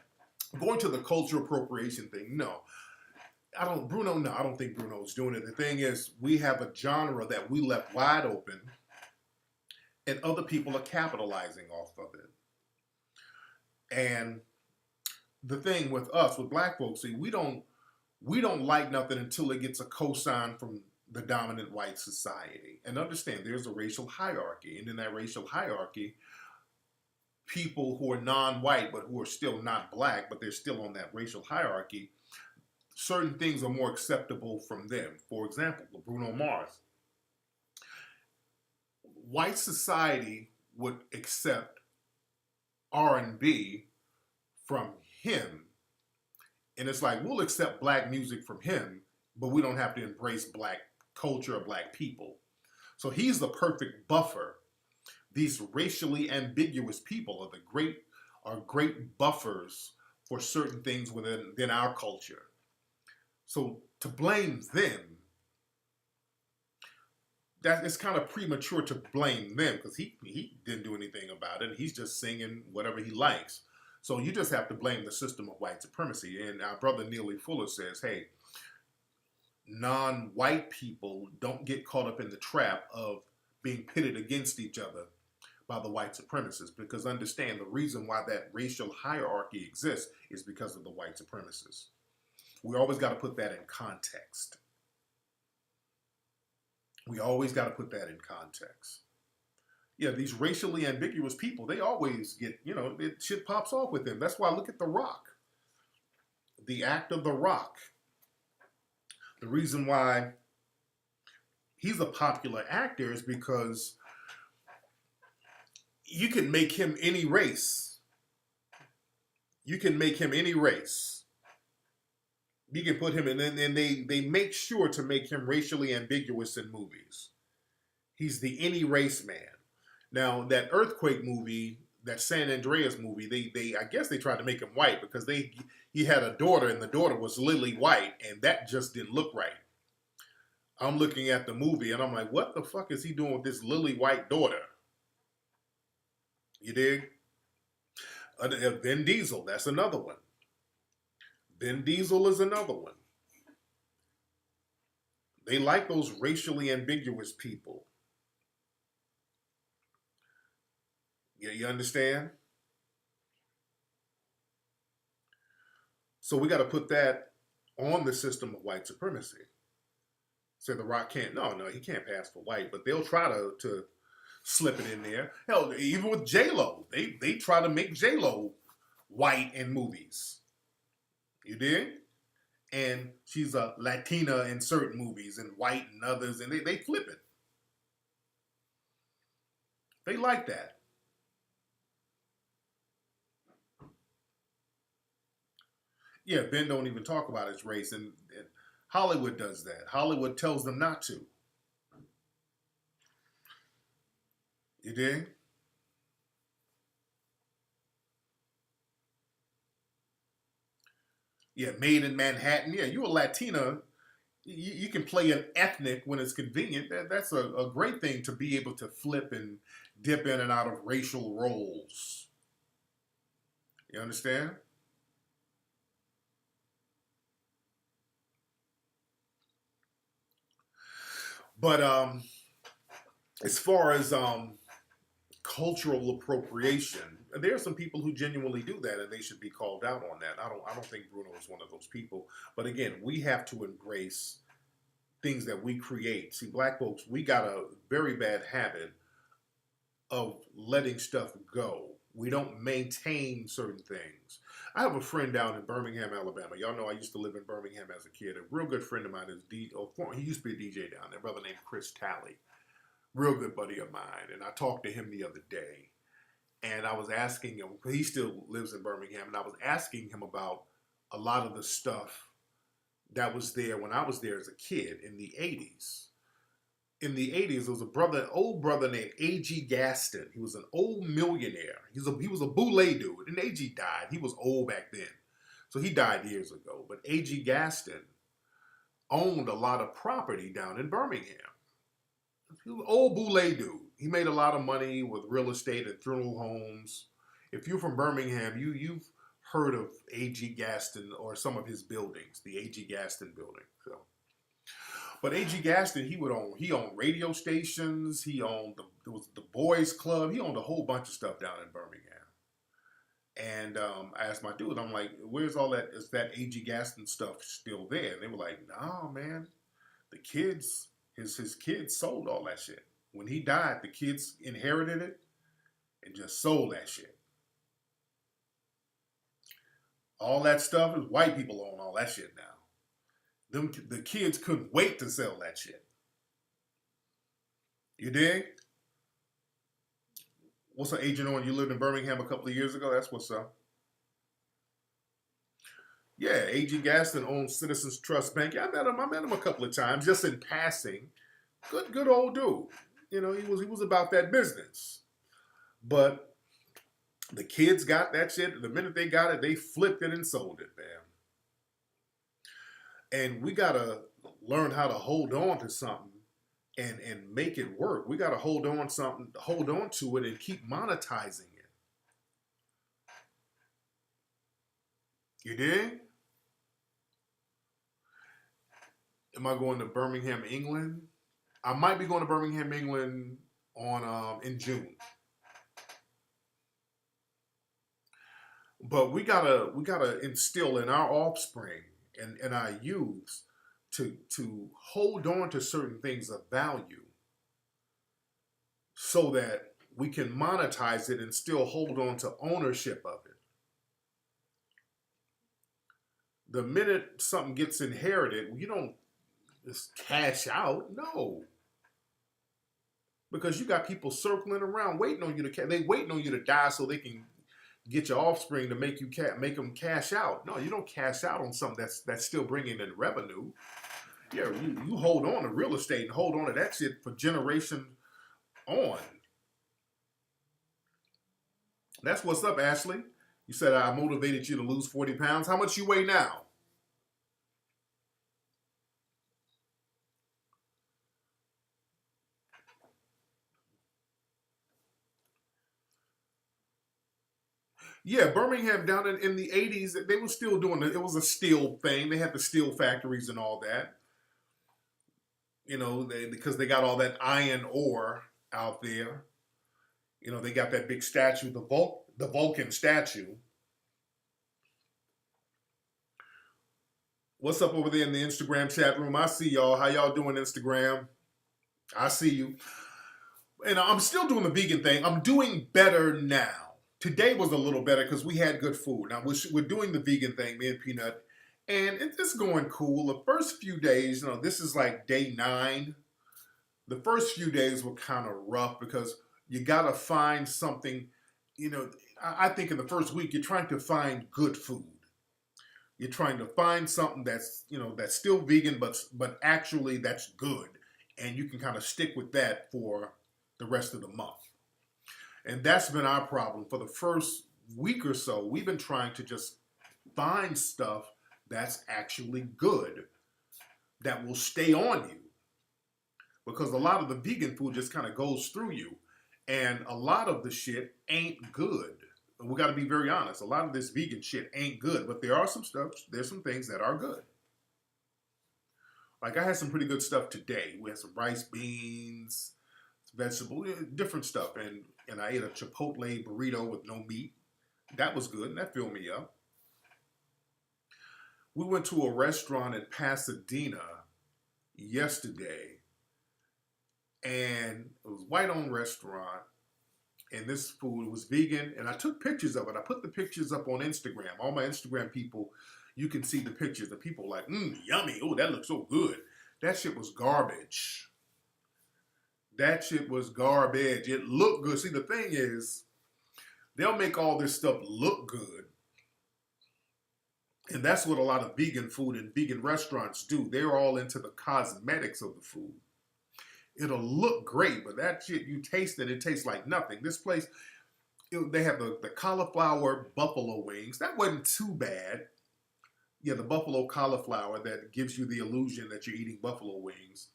going to the cultural appropriation thing, no. I don't think Bruno's doing it. The thing is, we have a genre that we left wide open, and other people are capitalizing off of it. And the thing with us, with black folks, see, we don't like nothing until it gets a cosign from the dominant white society. And understand, there's a racial hierarchy. And in that racial hierarchy, people who are non-white, but who are still not black, but they're still on that racial hierarchy, certain things are more acceptable from them. For example, Bruno Mars. White society would accept R&B from him. And it's like, we'll accept black music from him, but we don't have to embrace black culture or black people. So he's the perfect buffer. These racially ambiguous people are the great are great buffers for certain things within our culture. So to blame them, that it's kind of premature to blame them because he didn't do anything about it. He's just singing whatever he likes. So you just have to blame the system of white supremacy. And our brother Neely Fuller says, hey, non-white people don't get caught up in the trap of being pitted against each other by the white supremacists, because understand the reason why that racial hierarchy exists is because of the white supremacists. We always got to put that in context. We always got to put that in context. Yeah, these racially ambiguous people, they always get, shit pops off with them. That's why I look at The Rock. The act of The Rock. The reason why he's a popular actor is because you can make him any race. You can make him any race. You can put him in, and they make sure to make him racially ambiguous in movies. He's the any race man. Now, that Earthquake movie, that San Andreas movie, they I guess they tried to make him white because he had a daughter, and the daughter was lily white, and that just didn't look right. I'm looking at the movie, and I'm like, what the fuck is he doing with this lily white daughter? You dig? Vin Diesel, that's another one. Vin Diesel is another one. They like those racially ambiguous people. Yeah, you understand? So we got to put that on the system of white supremacy. Say The Rock can't, no, he can't pass for white, but they'll try to slip it in there. Hell, even with J-Lo, they try to make J-Lo white in movies. You dig? And she's a Latina in certain movies and white in others, and they flip it. They like that. Yeah, Ben don't even talk about his race, and Hollywood does that. Hollywood tells them not to. You dig? Yeah, Made in Manhattan. Yeah, you're a Latina. You can play an ethnic when it's convenient. That's a great thing to be able to flip and dip in and out of racial roles. You understand? But as far as cultural appropriation, there are some people who genuinely do that, and they should be called out on that. I don't think Bruno is one of those people. But again, we have to embrace things that we create. See, black folks, we got a very bad habit of letting stuff go. We don't maintain certain things. I have a friend down in Birmingham, Alabama. Y'all know I used to live in Birmingham as a kid. A real good friend of mine is he used to be a DJ down there, a brother named Chris Talley. Real good buddy of mine. And I talked to him the other day. And I was asking him, he still lives in Birmingham, and I was asking him about a lot of the stuff that was there when I was there as a kid in the 80s. In the 80s, there was an old brother named A.G. Gaston. He was an old millionaire. He was a boule dude. And A.G. died. He was old back then. So he died years ago. But A.G. Gaston owned a lot of property down in Birmingham. He was an old boule dude. He made a lot of money with real estate and funeral homes. If you're from Birmingham, you've heard of A.G. Gaston or some of his buildings, the A.G. Gaston building. So, but A.G. Gaston, he owned radio stations. He owned the Boys Club. He owned a whole bunch of stuff down in Birmingham. And I asked my dude, I'm like, where's all that? Is that A.G. Gaston stuff still there? And they were like, nah, man. The kids, his kids sold all that shit. When he died, the kids inherited it and just sold that shit. All that stuff is white people own all that shit now. The kids couldn't wait to sell that shit. You dig? What's up, Agent On? You lived in Birmingham a couple of years ago? That's what's up. Yeah, A.G. Gaston owned Citizens Trust Bank. Yeah, I met him a couple of times, just in passing. Good old dude. You know, he was about that business. But The kids got that shit. The minute they got it, they flipped it and sold it, man. And we gotta learn how to hold on to something and make it work. We gotta hold on to it and keep monetizing it. You dig? Am I going to Birmingham, England? I might be going to Birmingham, England on in June. But we gotta instill in our offspring and our youths to hold on to certain things of value so that we can monetize it and still hold on to ownership of it. The minute something gets inherited, you don't just cash out. No, because you got people circling around waiting on you to. They waiting on you to die so they can get your offspring to make them cash out. No, you don't cash out on something that's still bringing in revenue. Yeah, you hold on to real estate and hold on to that shit for generations on. That's what's up, Ashley. You said I motivated you to lose 40 pounds. How much you weigh now? Yeah, Birmingham down in the 80s, they were still doing it. It was a steel thing. They had the steel factories and all that. Because they got all that iron ore out there. They got that big statue, the Vulcan statue. What's up over there in the Instagram chat room? I see y'all. How y'all doing, Instagram? I see you. And I'm still doing the vegan thing. I'm doing better now. Today was a little better because we had good food. Now we're doing the vegan thing, me and Peanut, and it's going cool. The first few days, this is like day 9. The first few days were kind of rough because you gotta find something. I think in the first week you're trying to find good food. You're trying to find something that's still vegan, but actually that's good, and you can kind of stick with that for the rest of the month. And that's been our problem. For the first week or so, we've been trying to just find stuff that's actually good, that will stay on you. Because a lot of the vegan food just kind of goes through you. And a lot of the shit ain't good. And we got to be very honest. A lot of this vegan shit ain't good. But there's some things that are good. Like I had some pretty good stuff today. We had some rice, beans, vegetable, different stuff. And I ate a Chipotle burrito with no meat. That was good, and that filled me up. We went to a restaurant in Pasadena yesterday, and it was a white-owned restaurant, and this food was vegan, and I took pictures of it. I put the pictures up on Instagram. All my Instagram people, you can see the pictures. The people like, yummy. Oh, that looks so good. That shit was garbage. That shit was garbage. It looked good. See, the thing is, they'll make all this stuff look good. And that's what a lot of vegan food and vegan restaurants do. They're all into the cosmetics of the food. It'll look great, but that shit, you taste it tastes like nothing. This place, they have the cauliflower buffalo wings. That wasn't too bad. Yeah, the buffalo cauliflower that gives you the illusion that you're eating buffalo wings.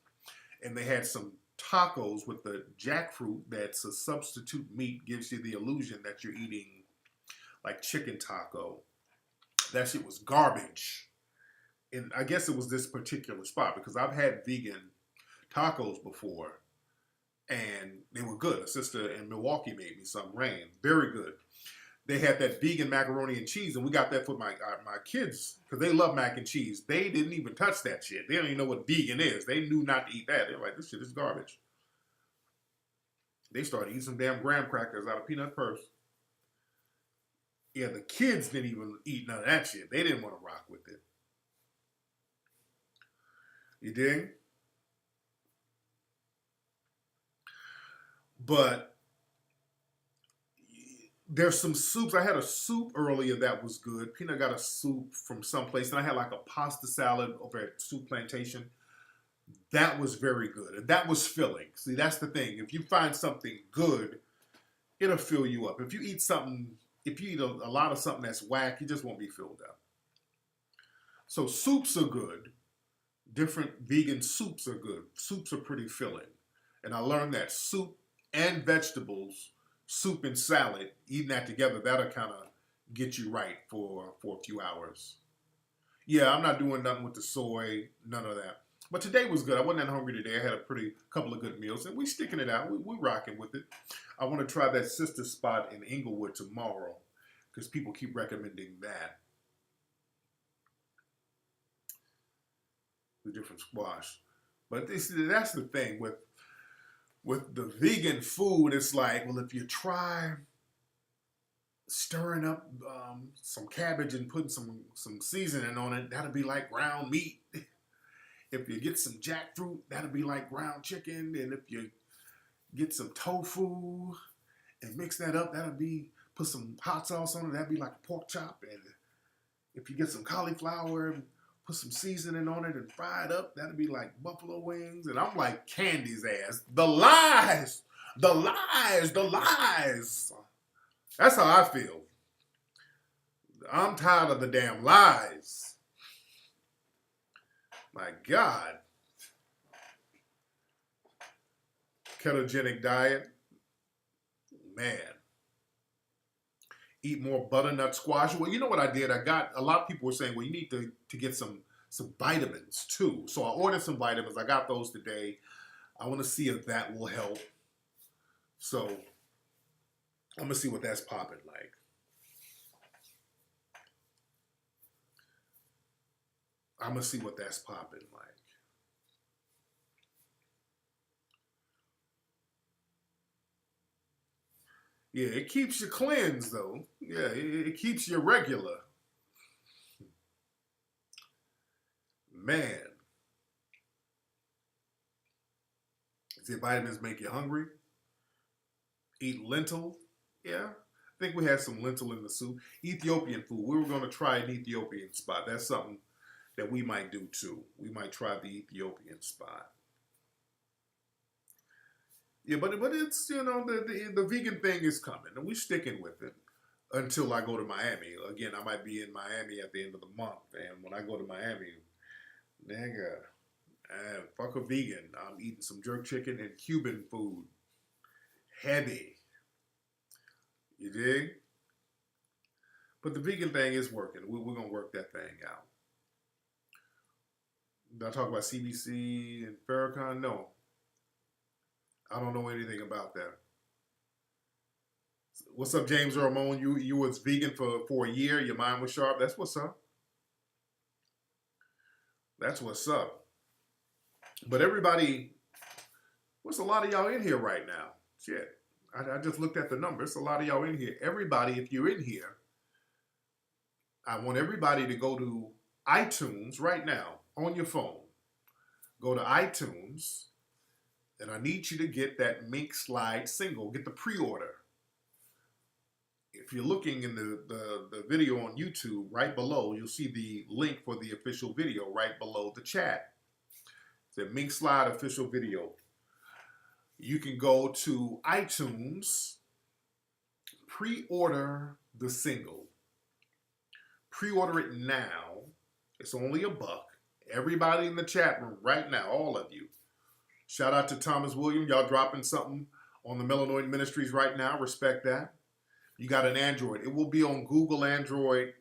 And they had some tacos with the jackfruit that's a substitute meat, gives you the illusion that you're eating like chicken taco. That shit was garbage. And I guess it was this particular spot because I've had vegan tacos before and they were good. A sister in Milwaukee made me some, Rain. Very good. They had that vegan macaroni and cheese, and we got that for my kids because they love mac and cheese. They didn't even touch that shit. They don't even know what vegan is. They knew not to eat that. They're like, this shit is garbage. They started eating some damn graham crackers out of peanut purse. Yeah, the kids didn't even eat none of that shit. They didn't want to rock with it. You dig? But there's some soups. I had a soup earlier that was good. Peanut got a soup from someplace, and I had like a pasta salad over at Soup Plantation. That was very good, and that was filling. See, that's the thing. If you find something good, it'll fill you up. If you eat something, if you eat a lot of something that's whack, you just won't be filled up. So soups are good. Different vegan soups are good. Soups are pretty filling. And I learned that soup and vegetables, soup and salad, eating that together, that'll kind of get you right for a few hours. Yeah, I'm not doing nothing with the soy, none of that. But today was good. I wasn't that hungry today. I had a pretty couple of good meals, and we sticking it out. We rocking with it. I want to try that sister spot in Inglewood tomorrow because people keep recommending that. The different squash. But that's the thing with the vegan food. It's like, well, if you try stirring up some cabbage and putting some seasoning on it, that'll be like ground meat. If you get some jackfruit, that'll be like ground chicken. And if you get some tofu and mix that up, that'll be, put some hot sauce on it, that'll be like a pork chop. And if you get some cauliflower, put some seasoning on it and fry it up, that'll be like buffalo wings. And I'm like, Candy's ass. The lies! The lies! The lies! That's how I feel. I'm tired of the damn lies. My God. Ketogenic diet. Man. Eat more butternut squash. Well, you know what I did? I got, a lot of people were saying, well, you need to get some vitamins too. So I ordered some vitamins. I got those today. I want to see if that will help. So I'm going to see what that's popping like. I'm going to see what that's popping like. Yeah, it keeps you cleansed, though. Yeah, it keeps you regular. Man. See, vitamins make you hungry. Eat lentil. Yeah, I think we had some lentil in the soup. Ethiopian food. We were going to try an Ethiopian spot. That's something that we might do too. We might try the Ethiopian spot. Yeah, but it's, you know, the vegan thing is coming, and we're sticking with it until I go to Miami. Again, I might be in Miami at the end of the month, and when I go to Miami, nigga, fuck a vegan. I'm eating some jerk chicken and Cuban food. Heavy. You dig? But the vegan thing is working. We're going to work that thing out. Did I talk about CBC and Farrakhan? No. I don't know anything about that. What's up, James Ramon? You was vegan for a year. Your mind was sharp. That's what's up. That's what's up. But everybody, what's a lot of y'all in here right now? Shit. I just looked at the numbers. A lot of y'all in here. Everybody, if you're in here, I want everybody to go to iTunes right now on your phone. Go to iTunes, and I need you to get that Mink Slide single. Get the pre-order. If you're looking in the video on YouTube, right below, you'll see the link for the official video right below the chat. It's a Mink Slide official video. You can go to iTunes, pre-order the single. Pre-order it now. It's only $1. Everybody in the chat room right now, all of you. Shout out to Thomas William. Y'all dropping something on the Melanoid Ministries right now. Respect that. You got an Android. It will be on Google Android,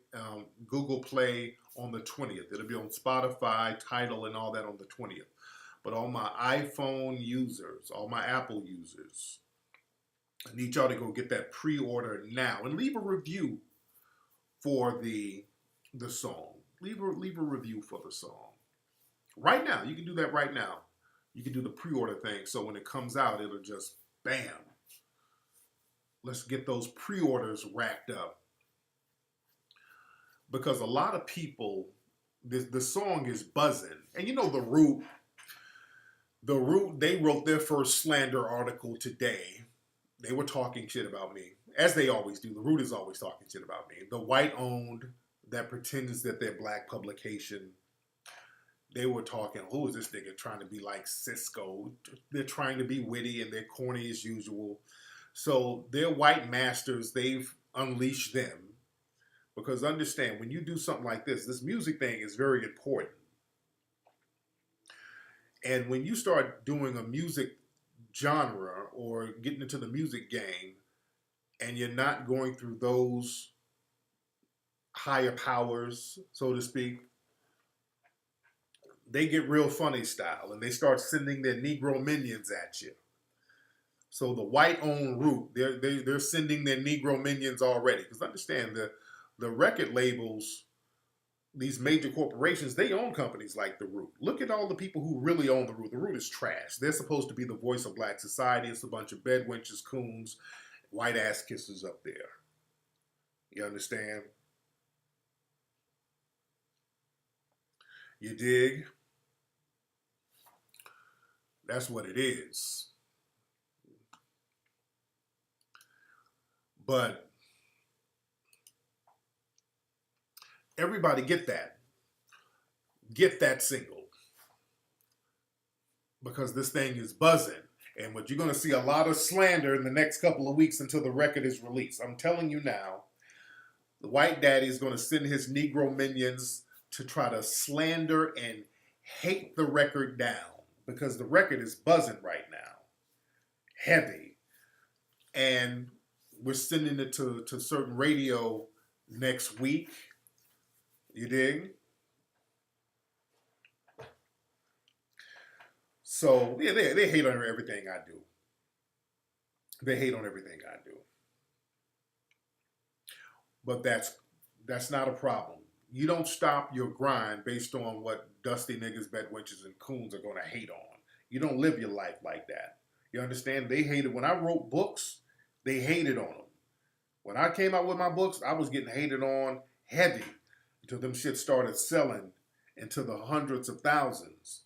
Google Play on the 20th. It'll be on Spotify, Tidal, and all that on the 20th. But all my iPhone users, all my Apple users, I need y'all to go get that pre-order now and leave a review for the song. Leave a review for the song. Right now. You can do that right now. You can do the pre-order thing. So when it comes out, it'll just bam. Let's get those pre-orders racked up. Because a lot of people, the song is buzzing. And you know The Root, they wrote their first slander article today. They were talking shit about me, as they always do. The Root is always talking shit about me. The white-owned, that pretends that they're black publication, they were talking, who is this nigga trying to be like Cisco? They're trying to be witty and they're corny as usual. So their white masters, they've unleashed them. Because understand, when you do something like this music thing is very important. And when you start doing a music genre or getting into the music game, and you're not going through those higher powers, so to speak, they get real funny style and they start sending their Negro minions at you. So the white-owned root, they're sending their Negro minions already. Because understand, the record labels, these major corporations, they own companies like the Root. Look at all the people who really own the Root. The Root is trash. They're supposed to be the voice of black society. It's a bunch of bedwenches, coons, white ass kissers up there. You understand? You dig? That's what it is. But everybody get that. Get that single. Because this thing is buzzing. And what you're going to see a lot of slander in the next couple of weeks until the record is released. I'm telling you now, the white daddy is going to send his Negro minions to try to slander and hate the record down. Because the record is buzzing right now. Heavy. And we're sending it to certain radio next week. You dig? So, yeah, they hate on everything I do. They hate on everything I do. But that's not a problem. You don't stop your grind based on what dusty niggas, bedwenches, and coons are going to hate on. You don't live your life like that. You understand? They hated. When I wrote books, they hated on them. When I came out with my books, I was getting hated on heavy until them shit started selling into the hundreds of thousands.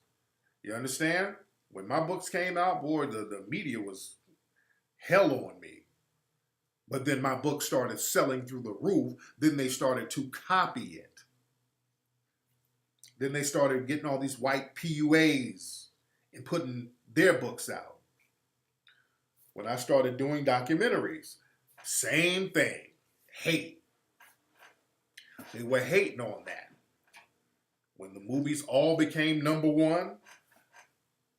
You understand? When my books came out, boy, the media was hell on me. But then my book started selling through the roof. Then they started to copy it. Then they started getting all these white PUAs and putting their books out. When I started doing documentaries, same thing. Hate. They were hating on that. When the movies all became number one,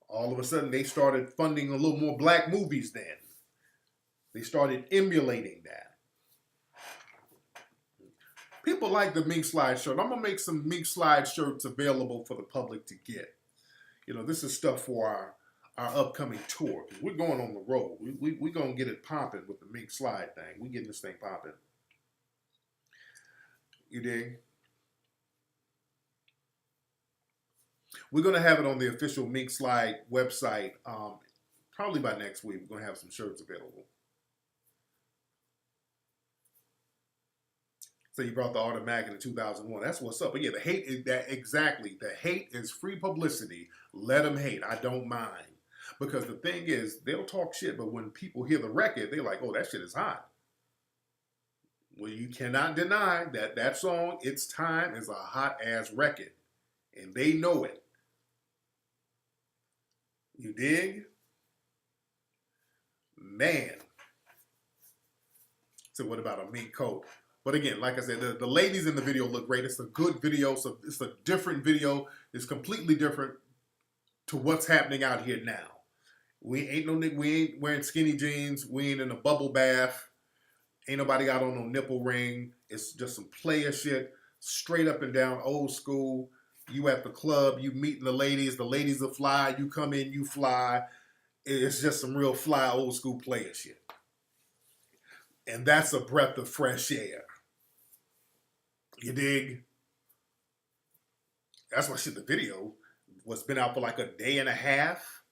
all of a sudden they started funding a little more black movies then. They started emulating that. People like the Mink Slide shirt. I'm going to make some Mink Slide shirts available for the public to get. You know, this is stuff for our upcoming tour. We're going on the road. We're going to get it popping with the Mink Slide thing. We're getting this thing popping. You dig? We're going to have it on the official Mink Slide website probably by next week. We're going to have some shirts available. So you brought the automatic in 2001. That's what's up. But yeah, the hate is that exactly. The hate is free publicity. Let them hate. I don't mind. Because the thing is, they'll talk shit, but when people hear the record, they're like, oh, that shit is hot. Well, you cannot deny that that song, It's Time, is a hot-ass record. And they know it. You dig? Man. So what about a mink coat? But again, like I said, the ladies in the video look great. It's a good video. So it's a different video. It's completely different to what's happening out here now. We ain't wearing skinny jeans. We ain't in a bubble bath. Ain't nobody got on no nipple ring. It's just some player shit. Straight up and down, old school. You at the club, you meeting the ladies are fly. You come in, you fly. It's just some real fly, old school player shit. And that's a breath of fresh air. You dig? That's why shit, the video was been out for like a day and a half.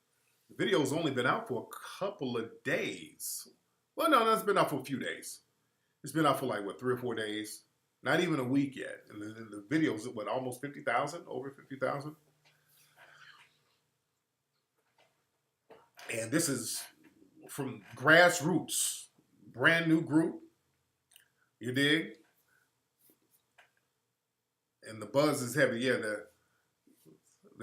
The video's only been out for a couple of days. Well, no, it's been out for a few days. It's been out for like, what, 3 or 4 days? Not even a week yet. And the video's, what, almost 50,000? Over 50,000? And this is from Grassroots. Brand new group. You dig? And the buzz is heavy. Yeah,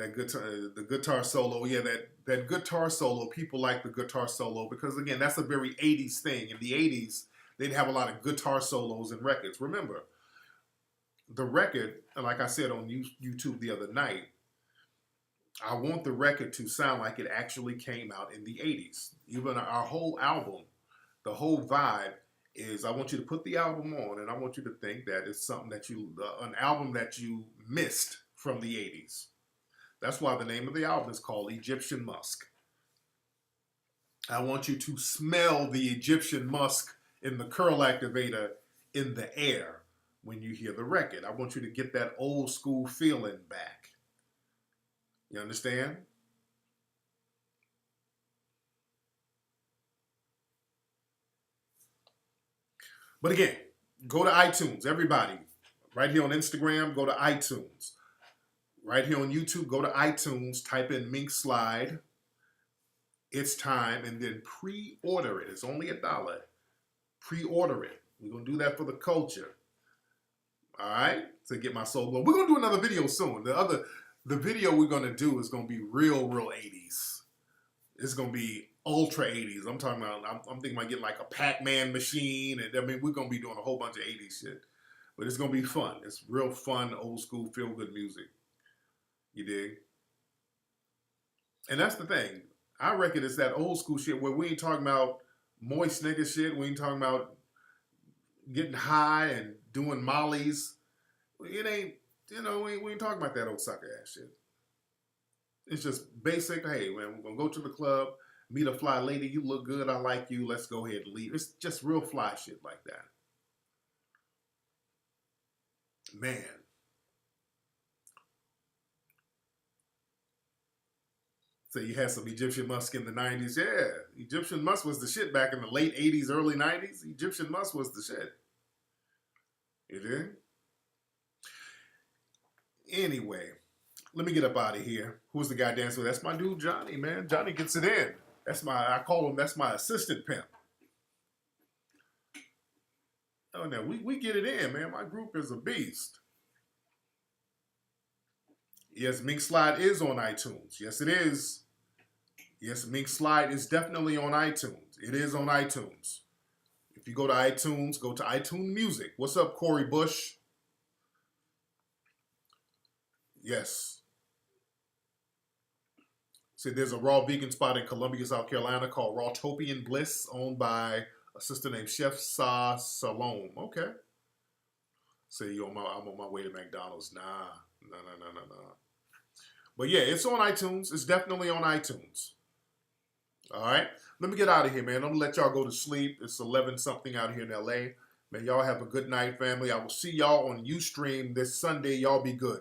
That guitar, the guitar solo, yeah, that guitar solo. People like the guitar solo because again, that's a very '80s thing. In the '80s, they'd have a lot of guitar solos in records. Remember, the record, like I said on YouTube the other night, I want the record to sound like it actually came out in the '80s. Even our whole album, the whole vibe is I want you to put the album on, and I want you to think that it's something that an album that you missed from the '80s. That's why the name of the album is called Egyptian Musk. I want you to smell the Egyptian musk in the curl activator in the air when you hear the record. I want you to get that old school feeling back. You understand? But again, go to iTunes, everybody. Right here on Instagram, go to iTunes. Right here on YouTube, go to iTunes, type in Mink Slide. It's time, and then pre-order it. It's only $1. Pre-order it. We're going to do that for the culture. All right? To get my soul going. We're going to do another video soon. The video we're going to do is going to be real 80s. It's going to be ultra 80s. I'm talking about, I'm thinking about getting like a Pac-Man machine. And I mean, we're going to be doing a whole bunch of 80s shit. But it's going to be fun. It's real fun, old school, feel-good music. You dig? And that's the thing. I reckon it's that old school shit where we ain't talking about moist nigga shit. We ain't talking about getting high and doing mollies. It ain't, we ain't talking about that old sucker ass shit. It's just basic, hey, man, we're going to go to the club, meet a fly lady. You look good. I like you. Let's go ahead and leave. It's just real fly shit like that. Man. So you had some Egyptian musk in the 90s. Yeah, Egyptian musk was the shit back in the late 80s, early 90s. Egyptian musk was the shit. You did? Anyway, let me get up out of here. Who's the guy dancing with? That's my dude, Johnny, man. Johnny gets it in. That's my assistant pimp. Oh, no, we get it in, man. My group is a beast. Yes, Mink Slide is on iTunes. Yes, it is. Yes, Mink Slide is definitely on iTunes. It is on iTunes. If you go to iTunes, go to iTunes Music. What's up, Corey Bush? Yes. See, there's a raw vegan spot in Columbia, South Carolina called Rawtopian Bliss, owned by a sister named Chef Sa Salome. Okay. Say, I'm on my way to McDonald's. Nah. No. But yeah, it's on iTunes. It's definitely on iTunes. All right. Let me get out of here, man. I'm going to let y'all go to sleep. It's 11-something out here in LA. Man, y'all have a good night, family. I will see y'all on Ustream this Sunday. Y'all be good.